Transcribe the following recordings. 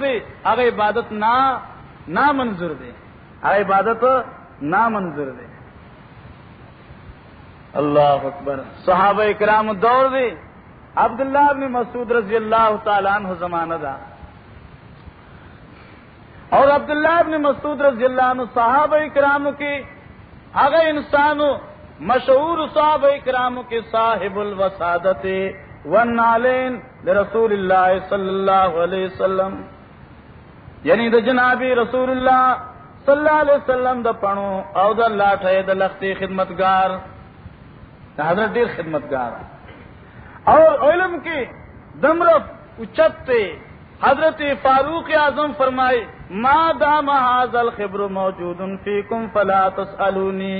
دی هغه عبادت نا منظور دی، هغه عبادت نا منظور دی. اللہ اکبر. صحابہ کرام دور دی عبداللہ بن مسعود رضی اللہ تعالیٰ عنہ زمانہ دا، اور عبداللہ بن مسعود رضی اللہ عنہ صحابہ کرام کی اگر انسان مشہور صحابہ کرام کے صاحب الوسادت والنالین لرسول اللہ صلی اللہ علیہ وسلم، یعنی دا جنابی رسول اللہ صلی اللہ علیہ وسلم دا پنو او دا لاٹھے دا لختی خدمتگار، حضرت دیر خدمتگار اور علم کی دمرف اچتے. حضرت فاروق اعظم فرمائے ما دام هذا الخبر موجود فیکم فلا تسألونی،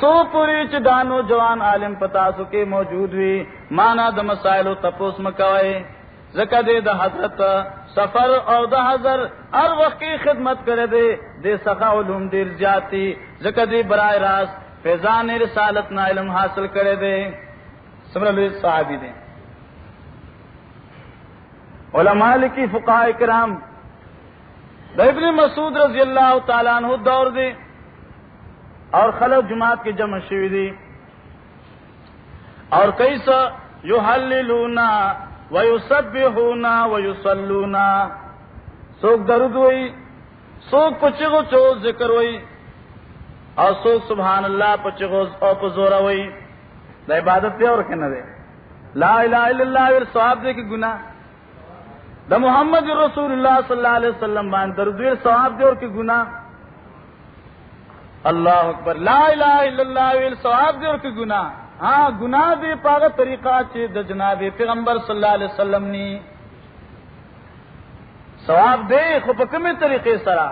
سو پوری چدانو جوان عالم پتاسو کے موجود ہوئی مانا دا مسائل و تپوس مکوئے، زکا دے دا حضرت سفر اور دا حضر ہر وقت کی خدمت کرے دے سخا علوم دیر جاتی، زکا دے برائے راست فیضان رسالت نا علم حاصل کرے دے. سمر اللہ صحابی دے علماء کی فقہاء کرام دا ابن مسعود رضی اللہ تعالیٰ عنہ دور دے اور خلق جماعت کی جمع شوی دی، اور کیسا یحللونا ویسبحونا ویصلونا، سوک درود ہوئی، سوک پچگو چوز ذکر ہوئی، اور سوک سبحان اللہ پچگو او پزورا ہوئی. دا عبادت دے اور کہنا دے لا الہ الا اللہ ور ثواب دے کی گناہ، دا محمد رسول اللہ صلی اللہ علیہ وسلم بان درود ور ثواب دے اور کی گناہ. اللہ اکبر. لا الہ الا اللہ ور ثواب دے اور کی گناہ. ہاں گناہ دے پاگا طریقہ چی دا جناب پیغمبر صلی اللہ علیہ وسلم نی ثواب دے خو پکمی طریقے سرا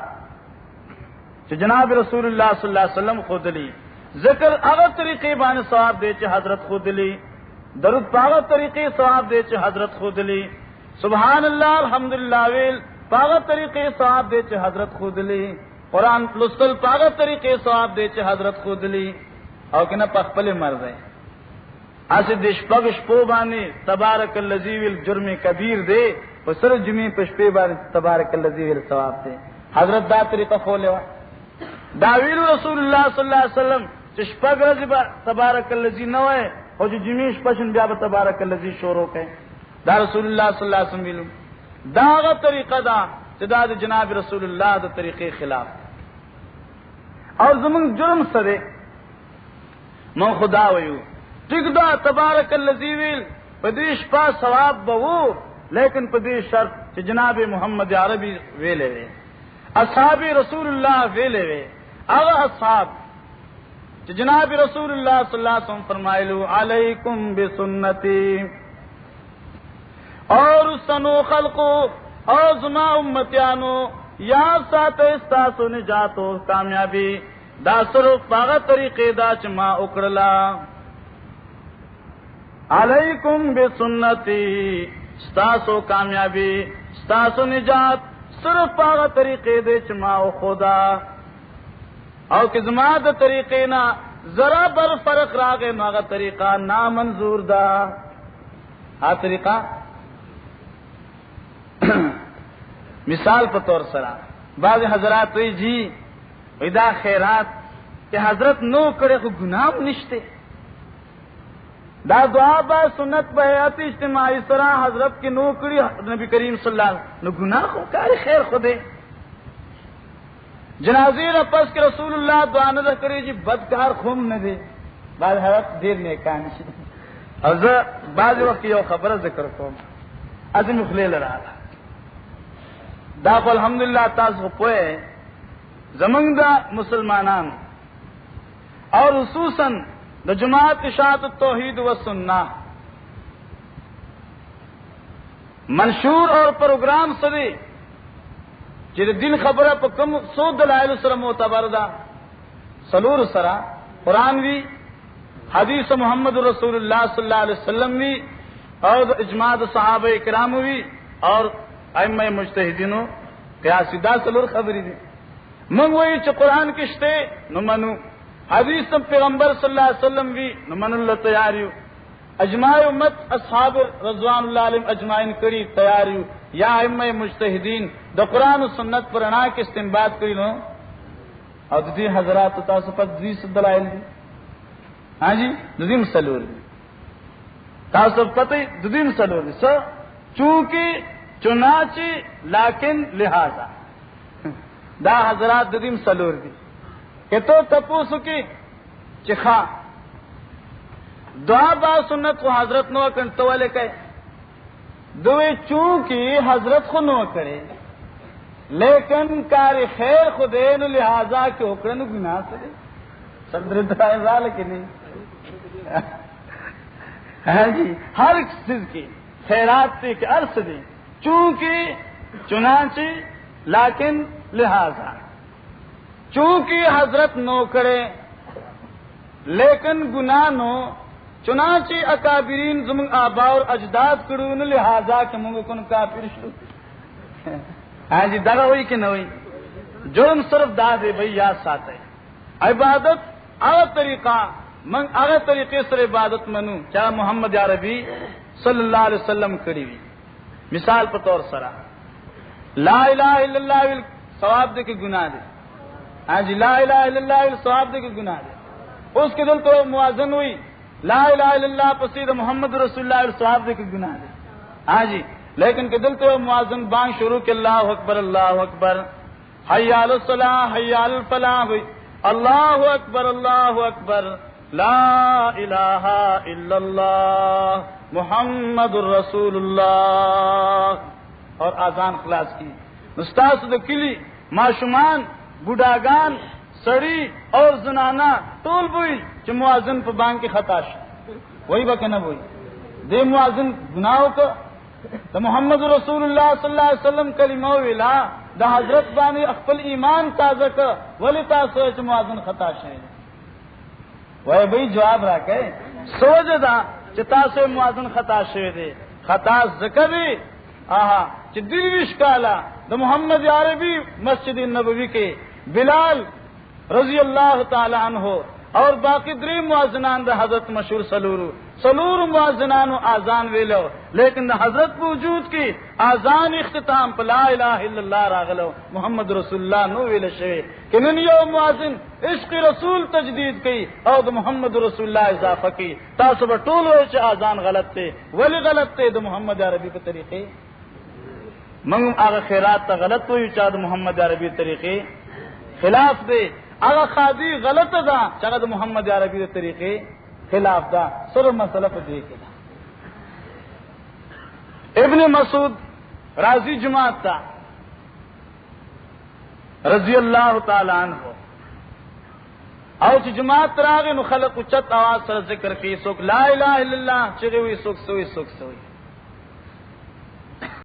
چی جناب رسول اللہ صلی اللہ علیہ وسلم خود لی، ذکر اگر طریقے بانے ثواب دے چی حضرت خود لی، درود پاگا طریقے ثواب دے چی حضرت خود لی، سبحان اللہ الحمدللہ ویل پاگا طریقے ثواب دے چی حضرت خود لی، قرآن لستل پاگا طریقے ثواب دے چی حضرت خود لی. او کنا پخپل مر دے اسے دش پگ شپو بانے تبارک اللذی ویل جرم کبیر دے وسر جمعی پشپے بانے تبارک اللذی ویل ثواب دے. حضرت دا طریقہ کھولے وا داویل رسول اللہ صلی اللہ علیہ وسلم چشپگ رضی تبارک اللذی نوائے اور جو جمعی شپشن بیا تبارک اللذی شورو کہیں دا رسول اللہ صلی اللہ علیہ وسلم ویلو. دا غا طریقہ دا چدا دا جناب رسول اللہ دا طریقے خلاف اور زمان جرم سدے من خدا ویو ٹک دا تبارک اللذی ویل پدیش پا ثواب بہو، لیکن پدیش شرط چی جناب محمد عربی ویلے وے، اصحاب رسول اللہ ویلے وے، اغا اصحاب چی جناب رسول اللہ صلی اللہ علیہ وسلم فرمائلو علیکم بسنتی اور سنو خلقو اور زما امتیانو یا سات استاسو نجاتو کامیابی دا صرف پاغا طریقے دا چما اکڑلا. علیکم بسنتی ستاسو کامیابی ستاسو نجات صرف پاغا طریقے دے چما او خدا، او کزما دا طریقے نا ذرا بر فرق راگے ماغا طریقہ نامنظور دا. طریقہ مثال پر طور سرا بعض حضرات وی جی ادا خیرات کہ حضرت نو کرے کو گناہ نشتے، دا دعا با سنت بیعت اجتماعی سرا حضرت کی نو کری نبی کریم صلی اللہ علیہ وسلم نو گناہ کو کاری خیر خودے. جنازی رپس کے رسول اللہ دعا نہ کرے جی بدکار خوم نہ دے، بعض حضرت دیر نیکانی شد. حضرت بعض وقت یہ خبر ذکر کو عظم خلیل رہا دا الحمدللہ تاسو پوئے زمنگ دا مسلمانان اور خصوصاً دا جماعت اشاعت التوحید و سنہ منشور اور پروگرام سدے جد دن خبر پا کم سو دلائل سر معتبر دا سلور سرا قرآن وی حدیث محمد رسول اللہ صلی اللہ علیہ وسلم وی اور اجماع صحابہ کرام وی اور ائمہ مجتہدینو قیاسی دا سلور خبری دی. من وی چ قرآن کشتے نو منو، حدیث پیغمبر صلی اللہ علیہ وسلم وی نو من اللہ تیاریو، اجماع امت اصحاب رضوان اللہ علیہم اجمعین کری تیاریو یا ائمہ مجتہدین دا قرآن و سنت پر انا کے استنباط کری لو اور دی حضرات تاسو پر دی دلائل دی ہاں جی ددیم سلور دی تاسو پتہ ددیم سلور دی سو چونکہ چنانچہ لیکن لہذا دا حضرات ددیم سلور دی کہ تو تپوسو کی چخا دعا با سنت کو حضرت نو کنٹو والے کہے دوے چونکہ حضرت کو نو کرے لیکن کار خیر خدین لہذا کے اکڑن گناہ سے صدر دعائزال کی نہیں ہاں جی ہر چیز کی خیرات تے کہ عرص دیں چونکہ چنانچہ لیکن لہذا چونکہ حضرت نو کرے لیکن گناہ نو چنانچہ اکابرین زمن آبا اور اجداد کرون لہذا کہ منگو کن کافر شو ہاں جی دگا ہوئی کہ نہ ہوئی جرم صرف دا دے بھئی یاد ساتھ ہے عبادت اگر طریقہ من اگر طریقے سے عبادت منو کیا محمد عربی صلی اللہ علیہ وسلم کری ہوئی مثال پر طور سرا لا الہ الا اللہ ثواب دے کے گناہ دے ہاں جی لا الہ الا اللہ ثواب دے کے گناہ دے اس کے دل تو موازن ہوئی لا الہ الا اللہ پسید محمد رسول اللہ ثواب دے کے گناہ دے ہاں جی لیکن کہ دل تو موازن بانگ شروع کے اللہ اکبر حی علی الصلاح حی علی الفلاح ہوئی اللہ اکبر لا الہ الا اللہ محمد الرسول اللہ اور آزان خلاص کی مستاث کلی معشومان بوڑھاگان سڑی اور زنانا ٹول بوئی جو موازن پر بانگ کی خطاش وہی بکے نہ وہی دے موازن گناہوں کو دا محمد رسول اللہ صلی اللہ علیہ وسلم کلمہ ویلا دا حضرت بانی اخفل ایمان تازہ کا ولی تاسو چھ موازن خطاش ہے وہ بھئی جواب را کے سوچ دا چھ تاسو موازن خطاش دے خطا ذکری آہا چھ درویش کالا دا محمد عربی مسجد نبوی کے بلال رضی اللہ تعالی عنہ اور باقی دری موازنان دا حضرت مشہور سلور موازنان و آزان ویلو لیکن دا حضرت وجود کی آزان اختتام پا لا الہ الا اللہ راغلو محمد رسول اللہ نو ویل شوی کہ من یو موازن عشق رسول تجدید کی اور دا محمد رسول اللہ اضافہ کی تاسو با طول ہوئے چھ آزان غلط تے ولی غلط تے دا محمد عربی کے طریقے منگم آغا خیرات تا غلط ہوئی چاہ دا محمد عربی طریقے خلاف دے آغا خادی غلط دا چاہ دا محمد عربی دے طریقے خلاف دا سر مسئلہ پر دیکھے دا ابن مسعود راضی جماعت تا رضی اللہ تعالی عنہ او چی جماعت تراغی نو خلق اچت آواز سر ذکر کی سوک لا الہ الا اللہ چگے ہوئی سوک سوئی